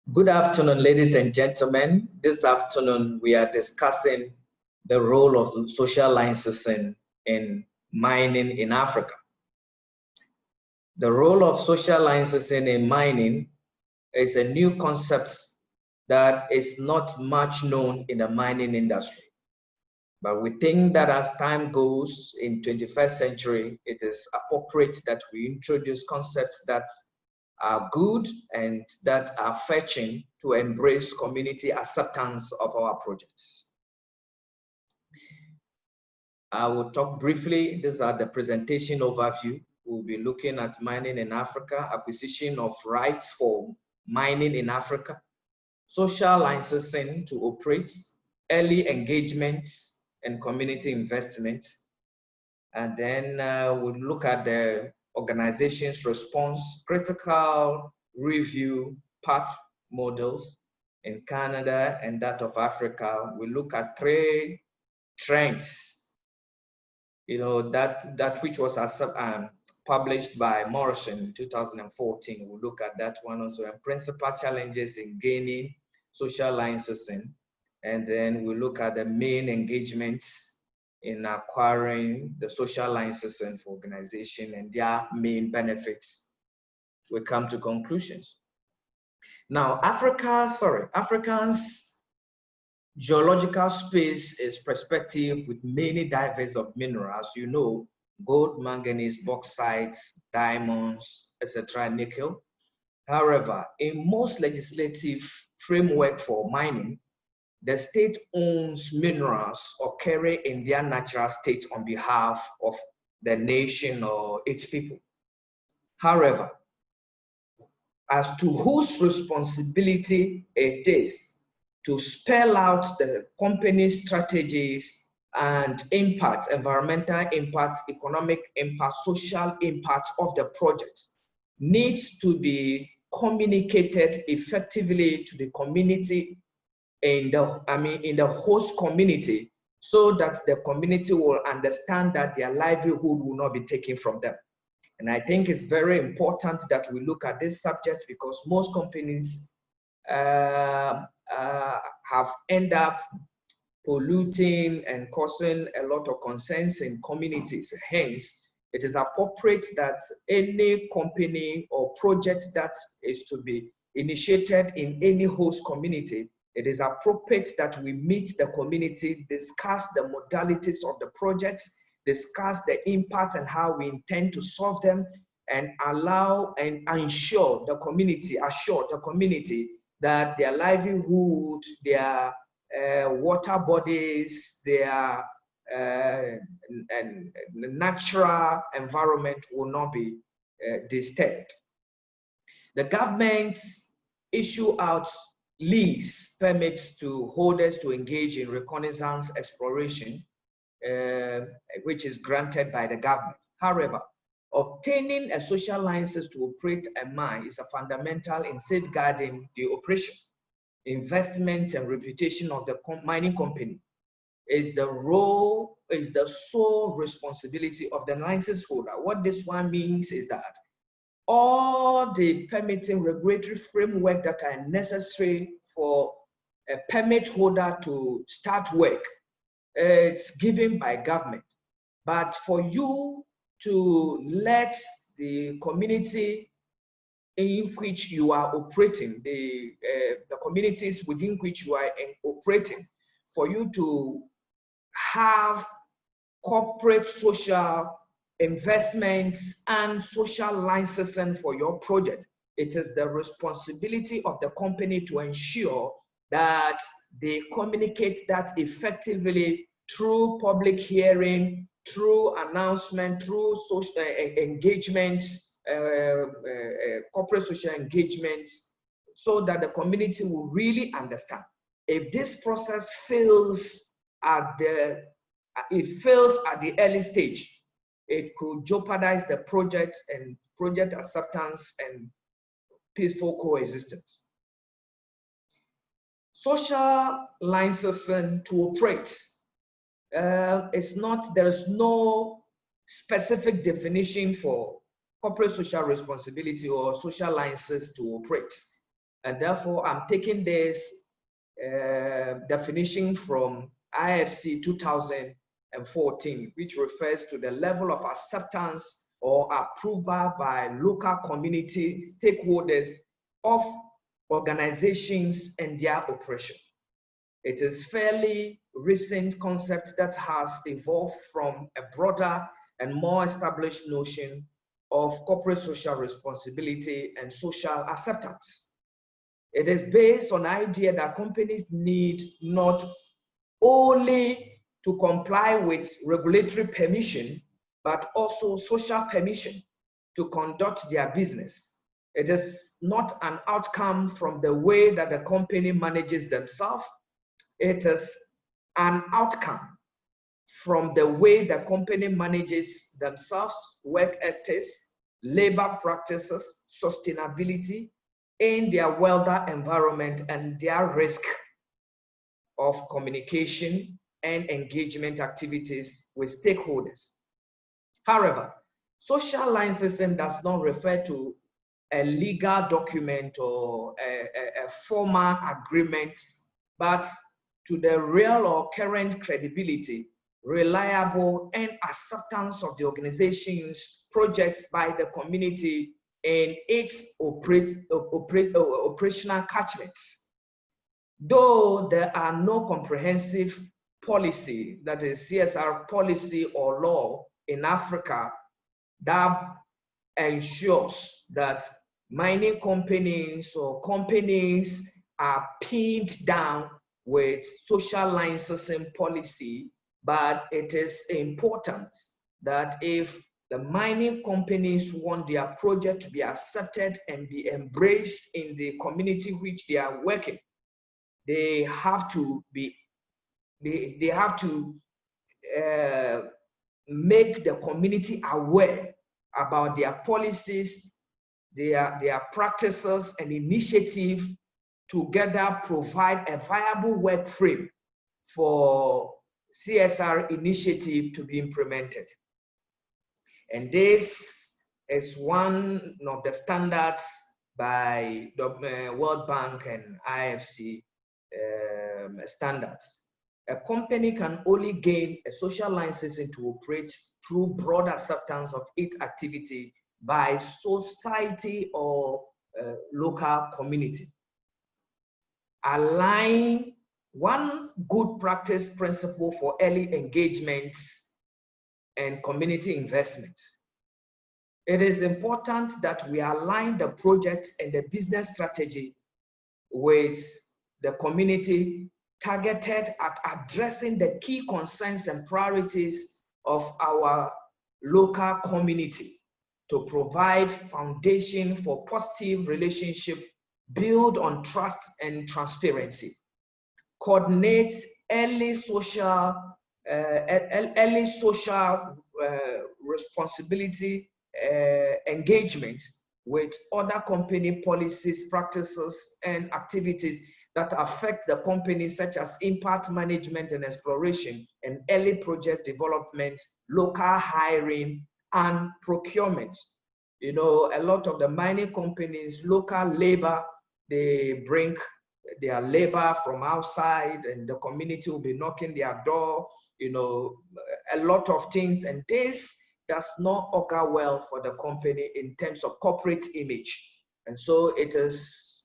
Good afternoon, ladies and gentlemen. This afternoon, we are discussing the role of social licensing in mining in Africa. The role of social licensing in mining is a new concept that is not much known in the mining industry. But we think that as time goes in 21st century, it is appropriate that we introduce concepts that are good and that are fetching to embrace community acceptance of our projects. I will talk briefly. These are the presentation overview. We'll be looking at mining in Africa, acquisition of rights for mining in Africa, social licensing to operate, early engagement and community investment. And then we'll look at the organization's response, critical review path models in Canada and that of Africa. We look at 3 trends, that which was published by Morrison in 2014. We'll look at that one also, and principal challenges in gaining social licensing. And then we look at the main engagements in acquiring the social licensing for organization and their main benefits. We come to conclusions. Now, Africa's geological space is perspective with many diverse of minerals, gold, manganese, bauxite, diamonds, etc., nickel. However, in most legislative framework for mining, the state owns minerals occurring in their natural state on behalf of the nation or its people. However, as to whose responsibility it is to spell out the company's strategies and impact, environmental impact, economic impact, social impact of the project needs to be communicated effectively to the community in the host community, so that the community will understand that their livelihood will not be taken from them. And I think it's very important that we look at this subject, because most companies have ended up polluting and causing a lot of concerns in communities. Hence, it is appropriate that any company or project that is to be initiated in any host community, it is appropriate that we meet the community, discuss the modalities of the projects, discuss the impact and how we intend to solve them, and allow and assure the community that their livelihood, their water bodies, their natural environment will not be disturbed. The government issue out lease permits to holders to engage in reconnaissance exploration, which is granted by the government. However, obtaining a social license to operate a mine is a fundamental in safeguarding the operation, investment, and reputation of the mining company. Is the sole responsibility of the license holder. What this one means is that all the permitting regulatory framework that are necessary for a permit holder to start work, it's given by government. But for you to let the community in which you are operating, the communities within which you are operating, for you to have corporate social investments and social licensing for your project, it is the responsibility of the company to ensure that they communicate that effectively through public hearing, through announcement, through social engagements, corporate social engagements, so that the community will really understand. If this process fails at the early stage, it could jeopardize the project and project acceptance and peaceful coexistence. Social licensing to operate there is no specific definition for corporate social responsibility or social license to operate. And therefore, I'm taking this definition from IFC 2014, which refers to the level of acceptance or approval by local community stakeholders of organizations and their operation. It is fairly recent concept that has evolved from a broader and more established notion of corporate social responsibility and social acceptance. It is based on the idea that companies need not only to comply with regulatory permission, but also social permission to conduct their business. It is not an outcome from the way that the company manages themselves. It is an outcome from the way the company manages themselves, work ethics, labor practices, sustainability, in their welfare environment, and their risk of communication and engagement activities with stakeholders. However, social licensing does not refer to a legal document or a formal agreement, but to the real or current credibility, reliable, and acceptance of the organization's projects by the community in its operational catchments. Though there are no comprehensive policy, that is CSR policy or law in Africa that ensures that mining companies or companies are pinned down with social licensing policy, but it is important that if the mining companies want their project to be accepted and be embraced in the community which they are working, they have to be, they have to make the community aware about their policies, their practices and initiative, together provide a viable work frame for CSR initiative to be implemented. And this is one of the standards by the World Bank and IFC standards. A company can only gain a social licensing to operate through broad acceptance of its activity by society or local community. Align one good practice principle for early engagements and community investments. It is important that we align the project and the business strategy with the community, targeted at addressing the key concerns and priorities of our local community to provide foundation for positive relationship built on trust and transparency. Coordinate early social responsibility engagement with other company policies, practices, and activities that affect the company, such as impact management and exploration, and early project development, local hiring, and procurement. You know, a lot of the mining companies, local labor, they bring their labor from outside and the community will be knocking their door, you know, a lot of things. And this does not augur well for the company in terms of corporate image. And so it is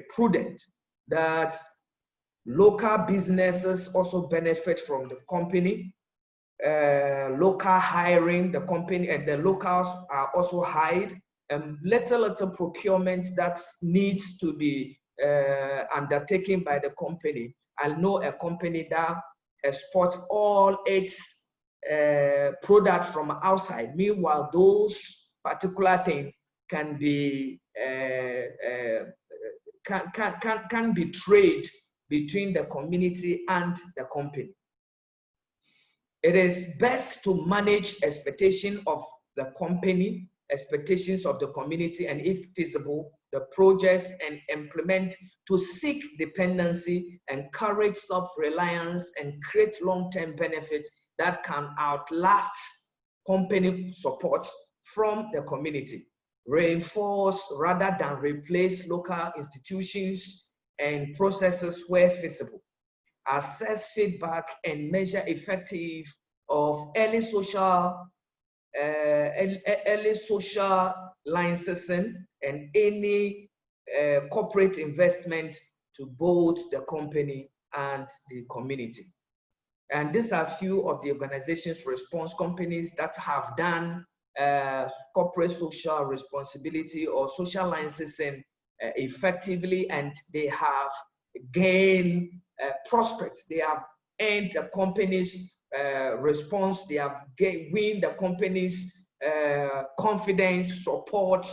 prudent that local businesses also benefit from the company. Local hiring, the company and the locals are also hired. Little procurement that needs to be undertaken by the company. I know a company that exports all its products from outside. Meanwhile, those particular things can be can be trade between the community and the company. It is best to manage expectation of the company, expectations of the community, and if feasible, the projects and implement to seek dependency, encourage self-reliance, and create long-term benefits that can outlast company support from the community. reinforce rather than replace local institutions and processes where feasible, assess feedback and measure effective of early social licensing and any corporate investment to both the company and the community. And these are a few of the organizations response companies that have done corporate social responsibility or social licensing effectively, and they have gained prospects. They have earned the company's response. They have win the company's confidence, support,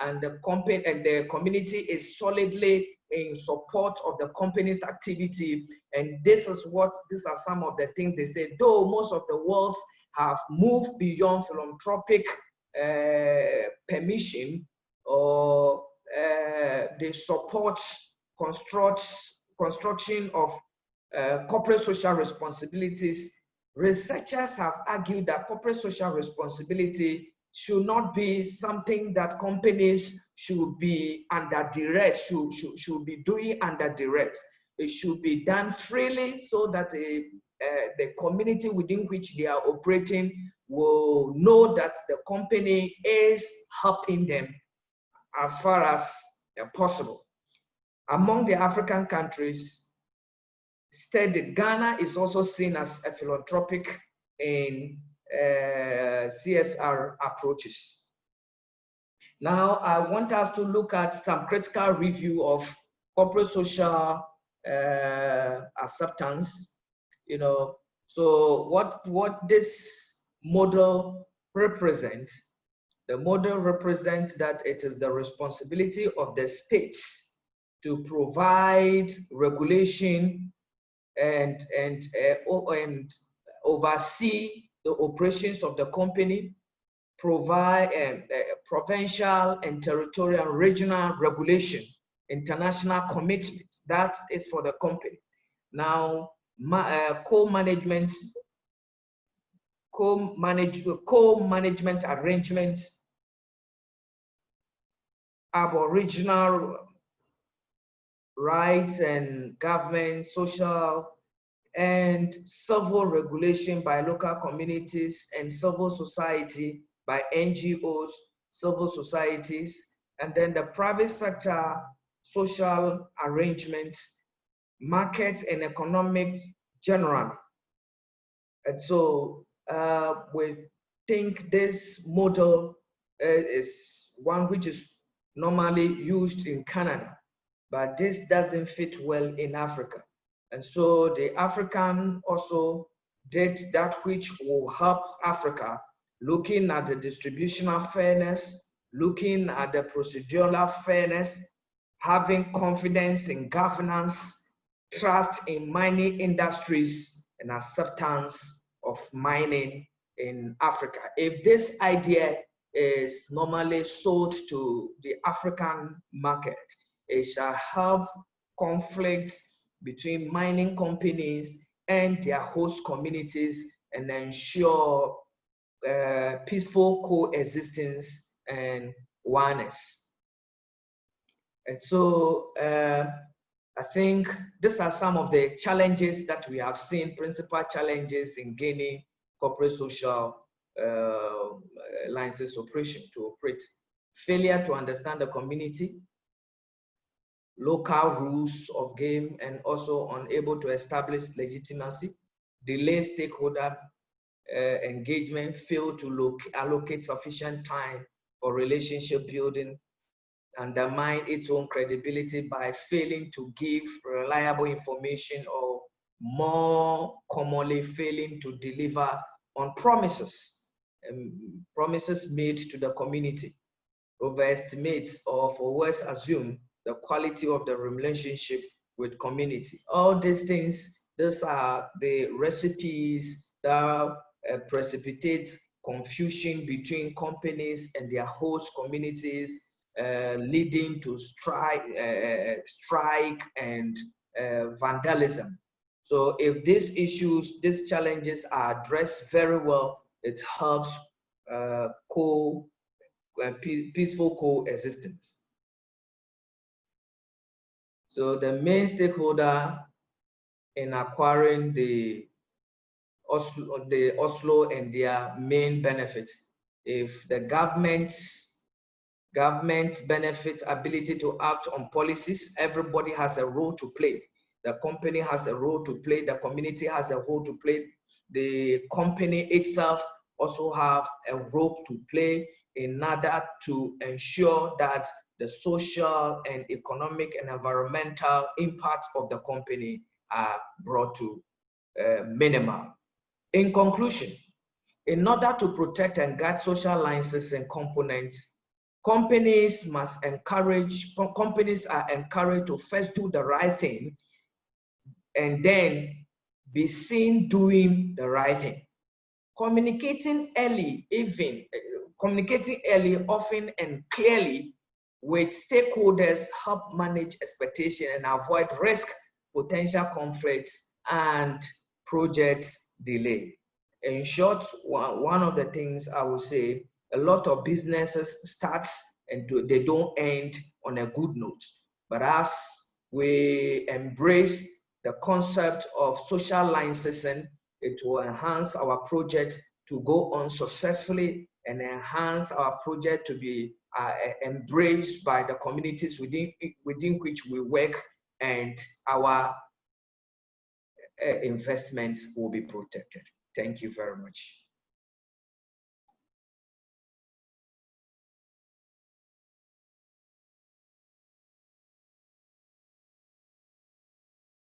and the company and the community is solidly in support of the company's activity. And these are some of the things they say. Though most of the world have moved beyond philanthropic permission, or they support construction of corporate social responsibilities, researchers have argued that corporate social responsibility should not be something that companies should be under duress, should be doing under duress. It should be done freely so that the community within which they are operating will know that the company is helping them as far as possible. Among the African countries, Ghana is also seen as a philanthropic in CSR approaches. Now, I want us to look at some critical review of corporate social acceptance. So what this model represents, the model represents that it is the responsibility of the states to provide regulation and oversee the operations of the company, provide provincial and territorial regional regulation, international commitment. That is for the company. Now, co-management arrangement, Aboriginal rights and government, social and civil regulation by local communities and civil society by NGOs, civil societies, and then the private sector social arrangements, market and economic generally. And so we think this model is one which is normally used in Canada, but this doesn't fit well in Africa. And so the African also did that which will help Africa, looking at the distributional fairness, looking at the procedural fairness, having confidence in governance, trust in mining industries, and acceptance of mining in Africa. If this idea is normally sold to the African market, it shall have conflicts between mining companies and their host communities and ensure peaceful coexistence and oneness. And so I think these are some of the challenges that we have seen, principal challenges in gaining corporate social license operation to operate. Failure to understand the community, local rules of game, and also unable to establish legitimacy, delay stakeholder engagement, fail to allocate sufficient time for relationship building, undermine its own credibility by failing to give reliable information, or more commonly failing to deliver on promises made to the community, overestimates or for worse assume the quality of the relationship with community. All these things, these are the recipes that precipitate confusion between companies and their host communities, leading to strike and vandalism. So if these issues, these challenges are addressed very well, it helps peaceful coexistence. So the main stakeholder in acquiring the Oslo and their main benefits, if the government benefit ability to act on policies, everybody has a role to play. The company has a role to play, the community has a role to play, the company itself also have a role to play in order to ensure that the social and economic and environmental impacts of the company are brought to minimum. In conclusion, in order to protect and guard social licenses and components, companies are encouraged to first do the right thing and then be seen doing the right thing. Communicating early, often and clearly with stakeholders help manage expectation and avoid risk, potential conflicts, and project delay. In short, one of the things I would say, a lot of businesses start and they don't end on a good note. But as we embrace the concept of social licensing, it will enhance our project to go on successfully and enhance our project to be embraced by the communities within which we work, and our investments will be protected. Thank you very much.